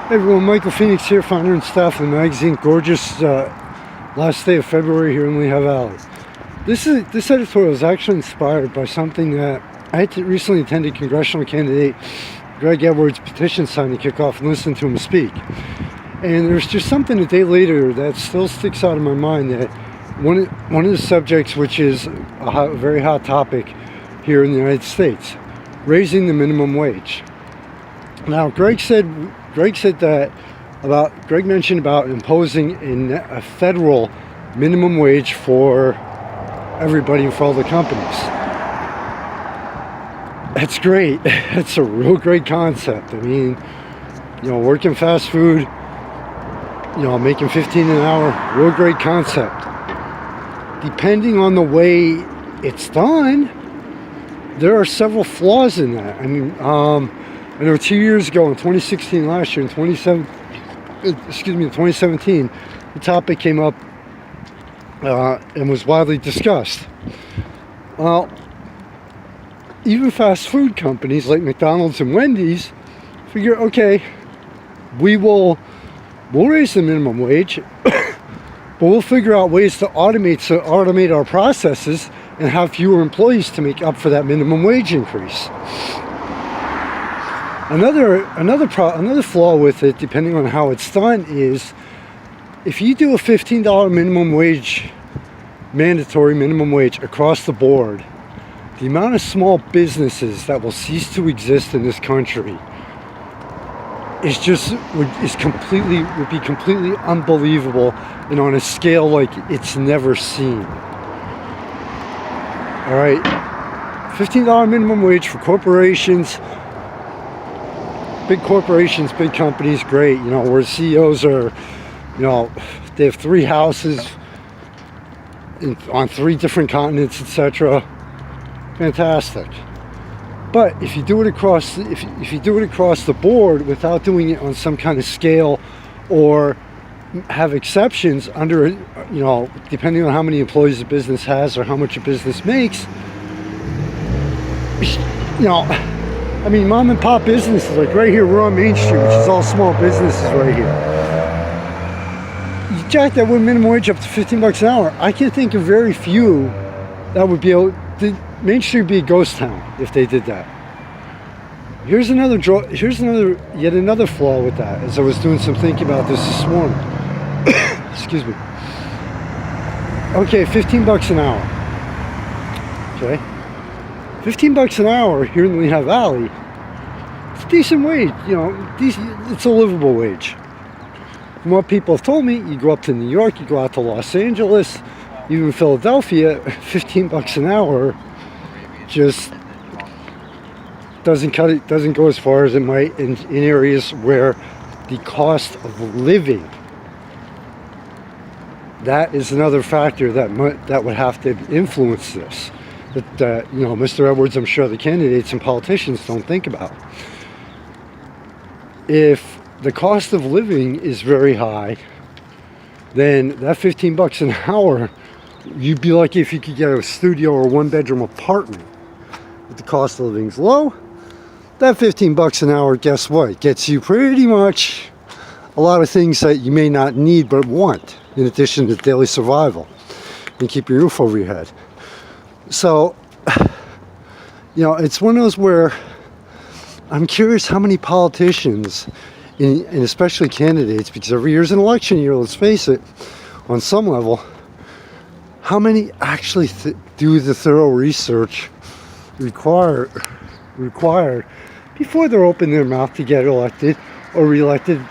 Hey everyone, Michael Phoenix here, founder and staff of the magazine. Gorgeous last day of February here in Lehigh Valley. This editorial is actually inspired by something that I had recently attended congressional candidate Greg Edwards' petition signing kickoff and listened to him speak. And there's just something a day later that still sticks out in my mind, that one of the subjects, which is a very hot topic here in the United States, raising the minimum wage. Now, Greg mentioned about imposing a federal minimum wage for everybody and for all the companies. That's great. That's a real great concept. I mean, working fast food, making $15 an hour, real great concept. Depending on the way it's done, there are several flaws in that. I mean, I know 2 years ago in 2016, last year in 2017, the topic came up and was widely discussed. Well, even fast food companies like McDonald's and Wendy's figure, okay, we'll raise the minimum wage, but we'll figure out ways to automate our processes and have fewer employees to make up for that minimum wage increase. Another flaw with it, depending on how it's done, is if you do a $15 minimum wage, mandatory minimum wage across the board, the amount of small businesses that will cease to exist in this country would be completely unbelievable, and on a scale like it's never seen. All right, $15 minimum wage for corporations. Big corporations, big companies, great. Where CEOs are, they have 3 houses on 3 different continents, etc. Fantastic. But if you do it across, if you do it across the board without doing it on some kind of scale, or have exceptions under, depending on how many employees a business has or how much a business makes, I mean, mom and pop businesses, like right here, we're on Main Street, which is all small businesses right here. You jack that minimum wage up to $15 an hour. I can think of very few that would be able. Main Street would be a ghost town if they did that. Here's yet another flaw with that. As I was doing some thinking about this morning. Excuse me. Okay, $15 an hour. Okay. $15 an hour here in the Lehigh Valley, it's a decent wage, it's a livable wage. From what people have told me, you go up to New York, you go out to Los Angeles, even Philadelphia, $15 an hour just doesn't go as far as it might in areas where the cost of living, that is another factor that would have to influence this. That Mr. Edwards, I'm sure the candidates and politicians don't think about. If the cost of living is very high, then that $15 an hour, you'd be lucky if you could get a studio or 1-bedroom apartment. If the cost of living's low, that $15 an hour, guess what? Gets you pretty much a lot of things that you may not need but want, in addition to daily survival, and keep your roof over your head. So, it's one of those where I'm curious how many politicians, and especially candidates, because every year's an election year, let's face it, on some level, how many actually do the thorough research required before they're opening their mouth to get elected or reelected,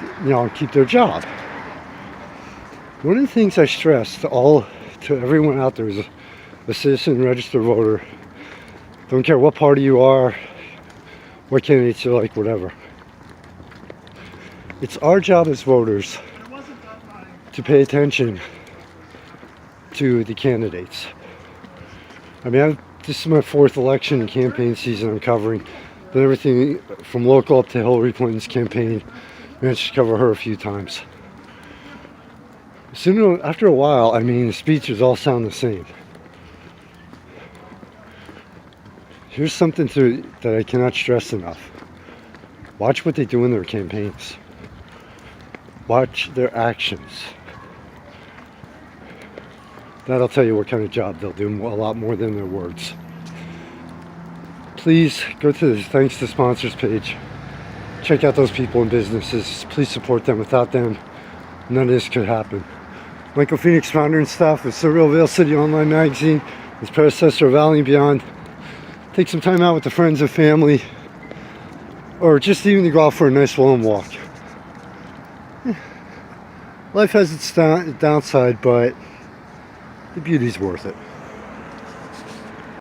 keep their job. One of the things I stress to everyone out there is a citizen, registered voter. Don't care what party you are, what candidates you like, whatever. It's our job as voters to pay attention to the candidates. I mean, this is my 4th election and campaign season I'm covering. But everything from local up to Hillary Clinton's campaign, managed to cover her a few times. After a while, the speeches all sound the same. Here's something that I cannot stress enough. Watch what they do in their campaigns. Watch their actions. That'll tell you what kind of job they'll do, a lot more than their words. Please go to the Thanks to Sponsors page. Check out those people and businesses. Please support them. Without them, none of this could happen. Michael Phoenix, founder and staff of Surreal Veil City Online Magazine, his predecessor of Valley and Beyond. Take some time out with the friends and family, or just even to go out for a nice long walk. Life has its downside, but the beauty's worth it.